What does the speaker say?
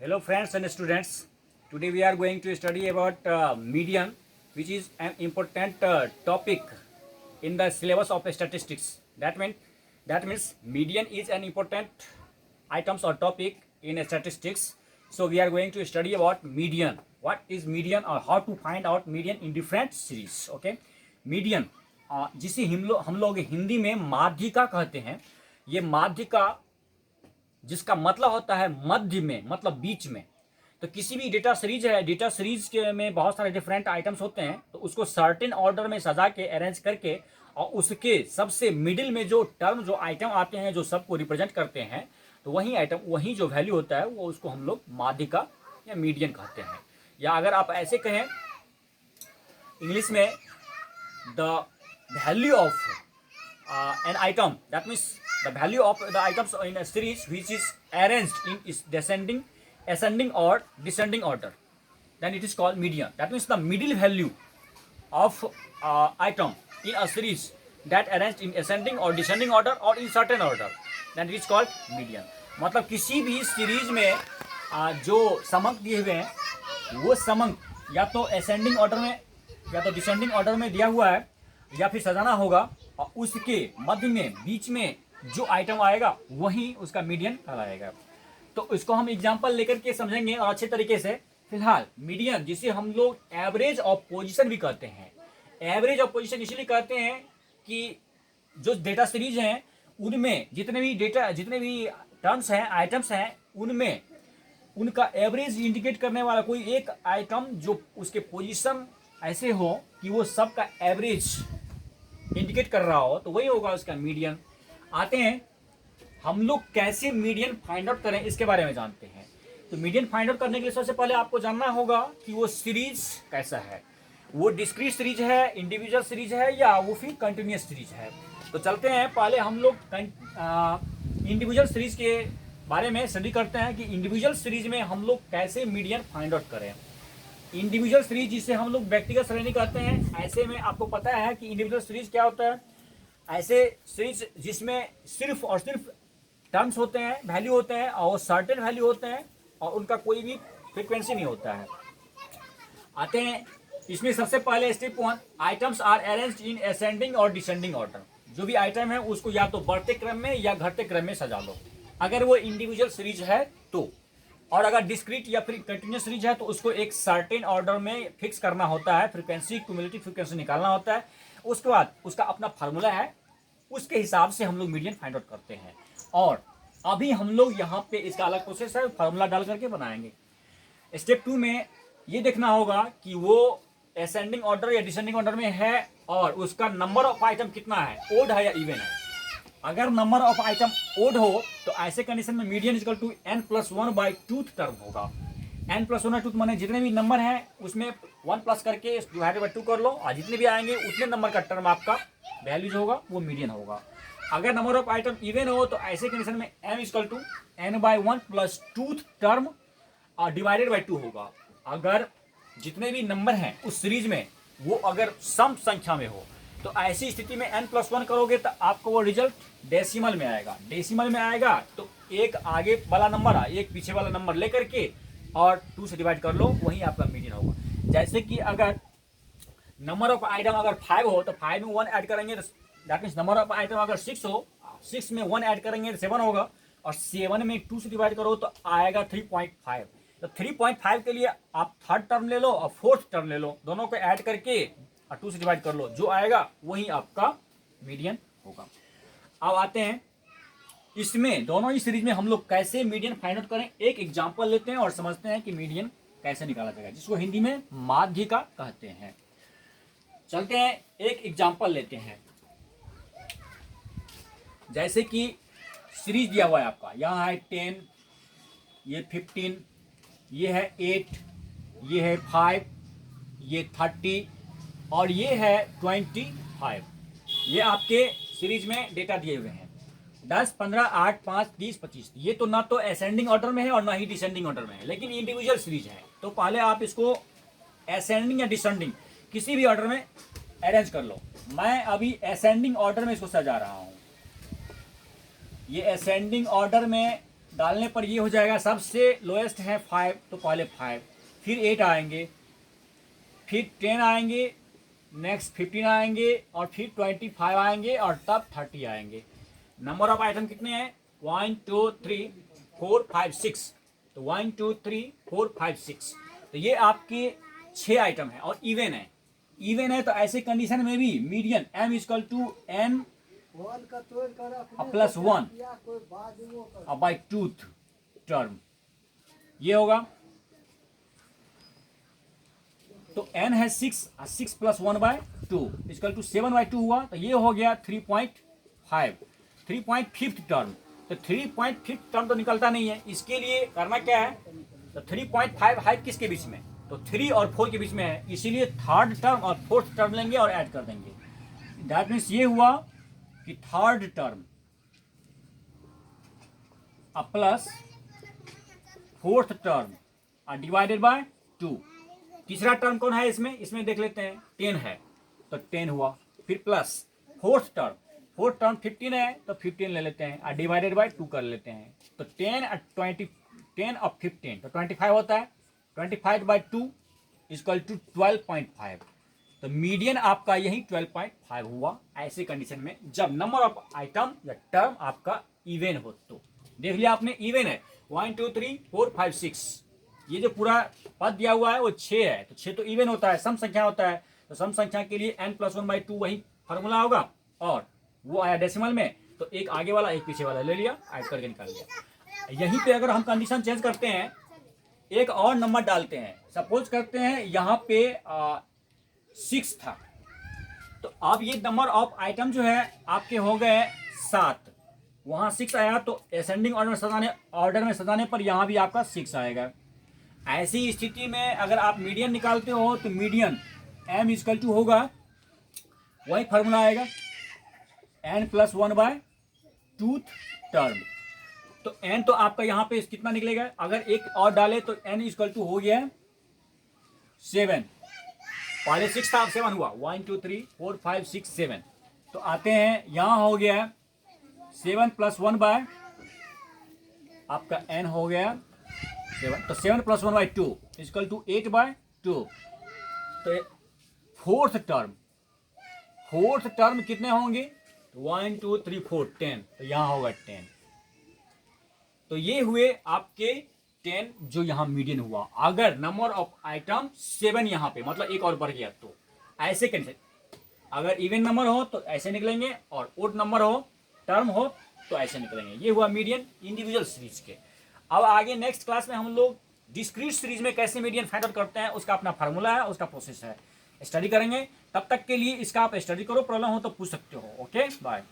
Hello friends and students. Today we are going to study about median, which is an important topic in the syllabus of statistics. That means median is an important items or topic in statistics. So we are going to study about median. What is median or how to find out median in different series. Okay, median जिसे हम लोग हिंदी में माध्यिका कहते हैं. ये माध्यिका जिसका मतलब होता है मध्य में, मतलब बीच में. तो किसी भी डेटा सीरीज है, डेटा सीरीज के में बहुत सारे डिफरेंट आइटम्स होते हैं, तो उसको सर्टेन ऑर्डर में सजा के अरेंज करके और उसके सबसे मिडिल में जो टर्म जो आइटम आते हैं जो सबको रिप्रेजेंट करते हैं, तो वही आइटम वही जो वैल्यू होता है वो उसको हम लोग माध्यिका या मीडियन कहते हैं. या अगर आप ऐसे कहें इंग्लिश में, the value of an item, that means the value of the items in a series which is arranged in is ascending or descending order, then it is called median. That means the middle value of item in a series that arranged in ascending or descending order or in certain order, then it is called median. मतलब किसी भी series में जो समंक दिए हुए हैं वो समंक या तो असेंडिंग ऑर्डर में या तो डिसेंडिंग ऑर्डर में दिया हुआ है या फिर सजाना होगा, और उसके मध्य में बीच में जो आइटम आएगा वही उसका मीडियन कहलाएगा. तो इसको हम एग्जांपल लेकर के समझेंगे और अच्छे तरीके से. फिलहाल मीडियन जिसे हम लोग एवरेज ऑफ पोजीशन भी कहते हैं. एवरेज ऑफ पोजीशन इसलिए कहते हैं कि जो डेटा सीरीज हैं उनमें जितने भी टर्म्स हैं, आइटम्स हैं, उनमें उनका एवरेज इंडिकेट करने वाला कोई एक आइटम जो उसके पोजीशन ऐसे हो कि वो सबका एवरेज इंडिकेट कर रहा हो, तो वही होगा उसका मीडियन. आते हैं हम लोग कैसे मीडियन फाइंड आउट करें, इसके बारे में जानते हैं. तो मीडियन फाइंड आउट करने के लिए सबसे पहले आपको जानना होगा कि वो सीरीज कैसा है. वो डिस्क्रीट सीरीज है, इंडिविजुअल सीरीज है, या वो फिर कंटिन्यूस सीरीज है. तो चलते हैं पहले हम लोग इंडिविजुअल सीरीज के बारे में स्टडी करते हैं कि इंडिविजुअल सीरीज में हम लोग कैसे मीडियन फाइंड आउट करें. इंडिविजुअल सीरीज जिसे हम लोग व्यक्तिगत श्रेणी कहते हैं, ऐसे में आपको पता है कि इंडिविजुअल सीरीज क्या होता है. ऐसे सीरीज जिसमें सिर्फ और सिर्फ टर्म्स होते हैं, वैल्यू होते हैं, और सर्टेन वैल्यू होते हैं और उनका कोई भी फ्रीक्वेंसी नहीं होता है. आते हैं इसमें सबसे पहले step 1, items are arranged in ascending और डिसेंडिंग ऑर्डर. जो भी आइटम है उसको या तो बढ़ते क्रम में या घटते क्रम में सजा लो, अगर वो इंडिविजुअल सीरीज है तो. और अगर डिस्क्रीट या फिर कंटिन्यूस सीरीज है तो उसको एक सर्टेन ऑर्डर में फिक्स करना होता है, फ्रीक्वेंसी क्यूमुलेटिव फ्रीक्वेंसी निकालना होता है. उसके बाद उसका अपना फार्मूला है, उसके हिसाब से हम लोग मीडियन फाइंड आउट करते हैं. और अभी हम लोग यहाँ पे इसका अलग प्रोसेस है, फार्मूला डाल करके बनाएंगे. स्टेप 2 में ये देखना होगा कि वो असेंडिंग ऑर्डर या डिसेंडिंग ऑर्डर में है और उसका नंबर ऑफ आइटम कितना है, ओड है या इवन है. अगर नंबर ऑफ आइटम ओड हो तो ऐसे कंडीशन में median equal to n+1/2 term होगा. n+1/2 माने जितने भी नंबर हैं उसमें 1 प्लस करके डिवाइडेड बाय 2 कर लो, और जितने भी आएंगे उतने नंबर का टर्म आपका वैल्यू जो होगा वो मीडियन होगा. अगर नंबर ऑफ आइटम इवन हो तो ऐसे कंडीशन में m equal to n/1 + 2 term और डिवाइडेड बाय 2 होगा. अगर जितने भी नंबर हैं उस सीरीज में वो अगर सम संख्या में हो तो ऐसी स्थिति में n+1 करोगे तो आपको वो रिजल्ट डेसिमल में आएगा. डेसिमल में आएगा तो एक आगे वाला नंबर एक पीछे वाला नंबर लेकर के और 2 से डिवाइड कर लो, वही आपका मीडियन होगा. जैसे कि अगर नंबर ऑफ आइटम अगर 5 हो तो 5 में 1 ऐड करेंगे तो that means number of item अगर 6 हो, 6 में 1 ऐड करेंगे तो 7 होगा, और 7 में 2 से डिवाइड करो तो आएगा 3.5. तो 3.5 के लिए आप थर्ड टर्म ले लो और फोर्थ टर्म ले लो, दोनों को ऐड करके और 2 से डिवाइड कर लो, जो आएगा वही आपका मीडियन होगा. अब आते हैं इसमें दोनों ही सीरीज में हम लोग कैसे मीडियन फाइंड आउट करें. एक एग्जांपल लेते हैं और समझते हैं कि मीडियन कैसे निकाला जाएगा, जिसको हिंदी में माध्यिका कहते हैं. चलते हैं एक एग्जांपल लेते हैं. जैसे कि सीरीज दिया हुआ है आपका, यहाँ है 10, ये 15, ये है 8, ये है 5, ये 30 और ये है 25. ये आपके सीरीज में डेटा दिए हुए हैं 10, 15, 8, 5, 30, 25. ये तो ना तो असेंडिंग ऑर्डर में है और ना ही डिसेंडिंग ऑर्डर में है, लेकिन इंडिविजुअल सीरीज है. तो पहले आप इसको असेंडिंग या डिसेंडिंग किसी भी ऑर्डर में अरेंज कर लो. मैं अभी असेंडिंग ऑर्डर में इसको सजा रहा हूँ. ये असेंडिंग ऑर्डर में डालने पर ये हो जाएगा, सबसे लोएस्ट है 5, तो पहले 5, फिर 8 आएंगे, फिर 10 आएंगे, नेक्स्ट 15 आएंगे, और फिर 25 आएंगे, और तब 30 आएंगे। नंबर ऑफ आइटम कितने हैं? 1 2 3 4 5 6। तो 1 2 3 4 5 6, तो ये आपके 6 आइटम है और इवन है। इवन है तो ऐसे कंडीशन में भी median m equal to n plus 1 by twoth term, ये होगा। तो n है 6, 6 plus 1 by 2 equal to 7 by 2 हुआ, तो ये हो गया 3.5, 3.5 टर्म। तो 3.5 टर्म तो निकलता नहीं है, इसके लिए करना क्या है? तो 3.5 है किसके बीच में? तो 3 और 4 के बीच में है, इसीलिए थर्ड टर्म और फोर्थ टर्म लेंगे और ऐड कर देंगे। दैट मीन्स ये हुआ कि third term plus fourth term divided by 2। तीसरा टर्म कौन है इसमें? इसमें देख लेते हैं, 10 है, तो 10 हुआ, फिर प्लस फोर्थ टर्म 15 है, तो 15 ले लेते हैं, डिवाइडेड बाय 2 कर लेते हैं, तो 10 और 15 तो 25 होता है, 25 बाई 2 इक्वल टू 12.5। तो मीडियन आपका यही 12.5 हुआ ऐसे कंडीशन में, जब नंबर ऑफ आइटम या टर्म आपका इवन हो। तो देख लिया आपने, इवन है 1 2 3 4 5 6, ये जो पूरा पद दिया हुआ है वो 6 है, तो 6 तो इवन होता है, सम संख्या होता है। तो सम संख्या के लिए n प्लस 1 बाई 2 वही फॉर्मूला होगा, और वो आया डेसिमल में, तो एक आगे वाला एक पीछे वाला ले लिया, ऐड करके निकाल लिया। यहीं पे अगर हम कंडीशन चेंज करते हैं, एक और नंबर डालते हैं, सपोज करते हैं यहाँ पे 6 था, तो अब ये नंबर ऑफ आइटम जो है आपके हो गए 7, वहाँ 6 आया, तो असेंडिंग ऑर्डर में सजाने पर यहाँ भी आपका 6 आएगा। ऐसी स्थिति में अगर आप मीडियन निकालते हो, तो मीडियन m इक्वल टू होगा, वही फार्मूला आएगा, n plus 1 by twoth term. तो n तो आपका यहाँ पे कितना निकलेगा? अगर एक और डाले तो n इक्वल टू हो गया 7, पहले 6 था, अब 7 हुआ, 1 2 3 4 5 6 7। तो आते हैं, यहाँ हो गया 7 प्लस 1 बाय आपका n हो गया 7, तो 7 plus 1 by 2 equal to 8 by 2। तो फोर्थ टर्म कितने होंगे? 1 2 3 4 10, तो यहाँ होगा 10। तो ये हुए आपके 10 जो यहाँ मीडियन हुआ। अगर नंबर ऑफ आइटम 7 यहाँ पे, मतलब एक और बढ़ गया, तो ऐसे कैसे? अगर इवन नंबर हो तो ऐसे निकलेंगे, और ओड नंबर हो, टर्म हो, तो ऐसे निकलेंगे। ये हुआ मीडियन इंडिविजुअल सीरीज के। अब आगे नेक्स्ट क्लास में हम लोग डिस्क्रीट सीरीज में कैसे मीडियन फाइंड आउट करते हैं, उसका अपना फार्मूला है, उसका प्रोसेस है, स्टडी करेंगे। तब तक के लिए इसका आप स्टडी करो, प्रॉब्लम हो तो पूछ सकते हो। Okay, bye.